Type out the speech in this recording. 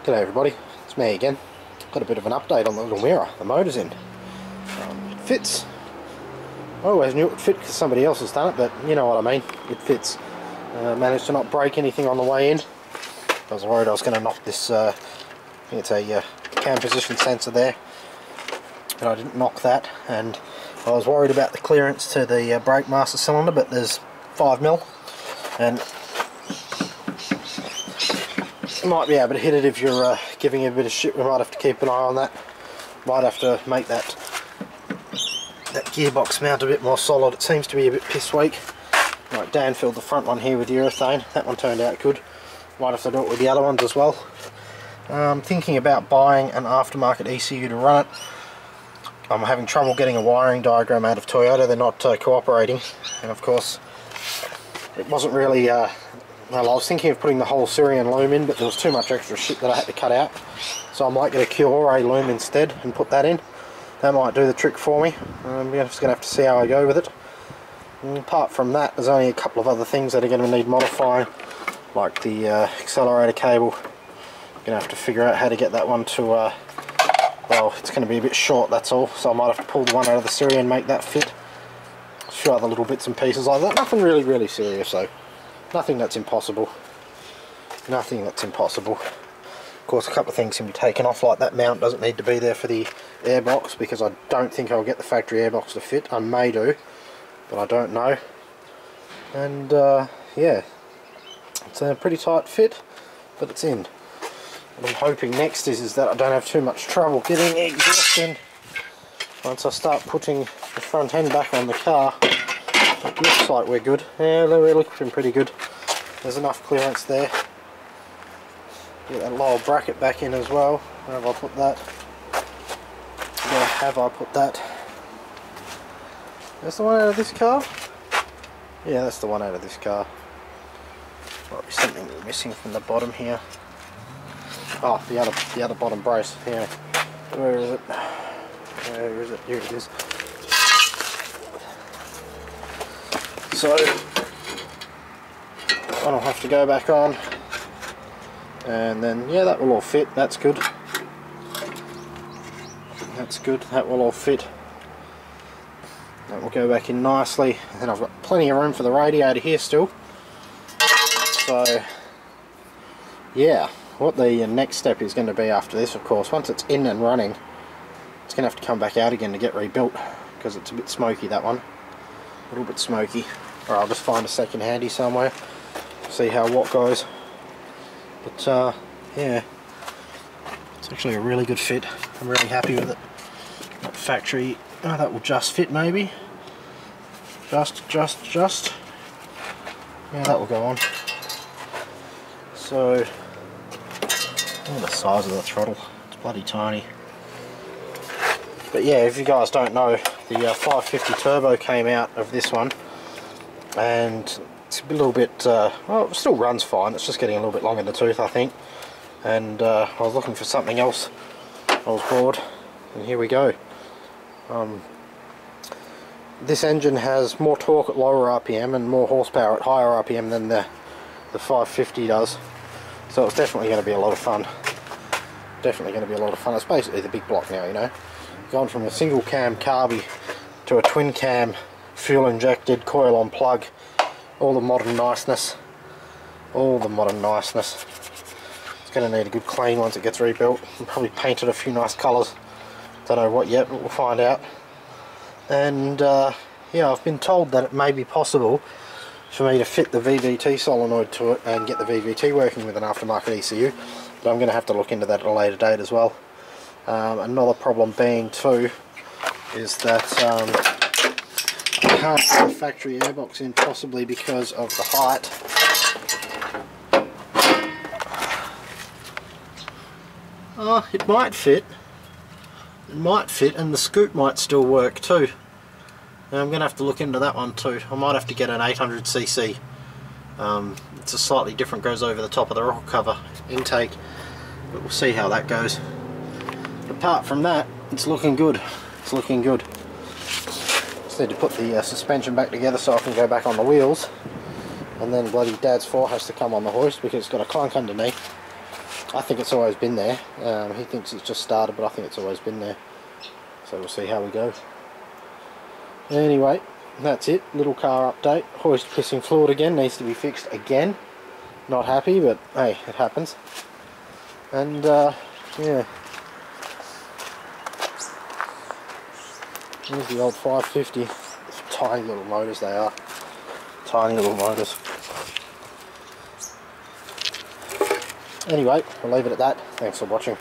G'day everybody, it's me again. Got a bit of an update on the little Mira. The motor's in. It fits. I always knew it would fit because somebody else has done it, but you know what I mean. It fits. Managed to not break anything on the way in. I was worried I was going to knock this, I think it's a cam position sensor there, but I didn't knock that, and I was worried about the clearance to the brake master cylinder, but there's 5mm, and you might be able to hit it if you're giving it a bit of shit. We might have to keep an eye on that. Might have to make that gearbox mount a bit more solid. It seems to be a bit piss weak. Right, Dan filled the front one here with urethane. That one turned out good. Might have to do it with the other ones as well. I'm thinking about buying an aftermarket ECU to run it. I'm having trouble getting a wiring diagram out of Toyota. They're not cooperating, and of course it wasn't really well, I was thinking of putting the whole Syrian loom in, but there was too much extra shit that I had to cut out, so I might get a Cure loom instead and put that in. That might do the trick for me. I'm just going to have to see how I go with it. And apart from that, there's only a couple of other things that are going to need modifying, like the accelerator cable. I'm going to have to figure out how to get that one to, well, it's going to be a bit short, that's all, so I might have to pull the one out of the Syrian and make that fit. A few other little bits and pieces like that. Nothing really serious though. Nothing that's impossible. Nothing that's impossible. Of course, a couple of things can be taken off, like that mount doesn't need to be there for the airbox, because I don't think I'll get the factory airbox to fit. I may do, but I don't know. And yeah, it's a pretty tight fit, but it's in. What I'm hoping next is that I don't have too much trouble getting the exhaust in. Once I start putting the front end back on the car, it looks like we're good. Yeah, we're looking pretty good. There's enough clearance there. Get that lower bracket back in as well. Where have I put that? Where have I put that? That's the one out of this car? Yeah, that's the one out of this car. Might be something missing from the bottom here. Oh, the other bottom brace. Yeah. Where is it? Where is it? Here it is. So I'll have to go back on, and then yeah, that will all fit. That's good. That's good. That will all fit. That will go back in nicely. And then I've got plenty of room for the radiator here still. So yeah, what the next step is going to be after this, of course, once it's in and running, it's going to have to come back out again to get rebuilt, because it's a bit smoky, that one. A little bit smoky. Or I'll just find a second handy somewhere, see how what goes. But yeah, it's actually a really good fit. I'm really happy with it. That factory, that will just fit maybe. Just. Yeah, that will go on. So, look at the size of the throttle. It's bloody tiny. But yeah, if you guys don't know, the 550 turbo came out of this one, and it's a little bit, well, it still runs fine, it's just getting a little bit long in the tooth, I think. And I was looking for something else, I was bored, and here we go. This engine has more torque at lower RPM and more horsepower at higher RPM than the 550 does, so it's definitely going to be a lot of fun. Definitely going to be a lot of fun. It's basically the big block now, you know. Gone from a single cam carby to a twin cam fuel injected coil on plug. All the modern niceness. All the modern niceness. It's going to need a good clean once it gets rebuilt. I'll probably paint it a few nice colours. Don't know what yet, but we'll find out. And yeah, I've been told that it may be possible for me to fit the VVT solenoid to it and get the VVT working with an aftermarket ECU, but I'm going to have to look into that at a later date as well. Another problem being too is that I can't put the factory airbox in, possibly because of the height. Oh, it might fit. It might fit, and the scoop might still work too. And I'm going to have to look into that one too. I might have to get an 800cc. It's a slightly different, goes over the top of the rocker cover intake, but we'll see how that goes. Apart from that, it's looking good. It's looking good. Just need to put the suspension back together so I can go back on the wheels, and then bloody Dad's 4 has to come on the hoist because it's got a clunk underneath. I think it's always been there. He thinks it's just started, but I think it's always been there. So we'll see how we go. Anyway, that's it. Little car update. Hoist pissing fluid again. Needs to be fixed again. Not happy, but hey, it happens. And yeah. Here's the old 550. Tiny little motors they are. Tiny little motors. Anyway, I'll leave it at that. Thanks for watching.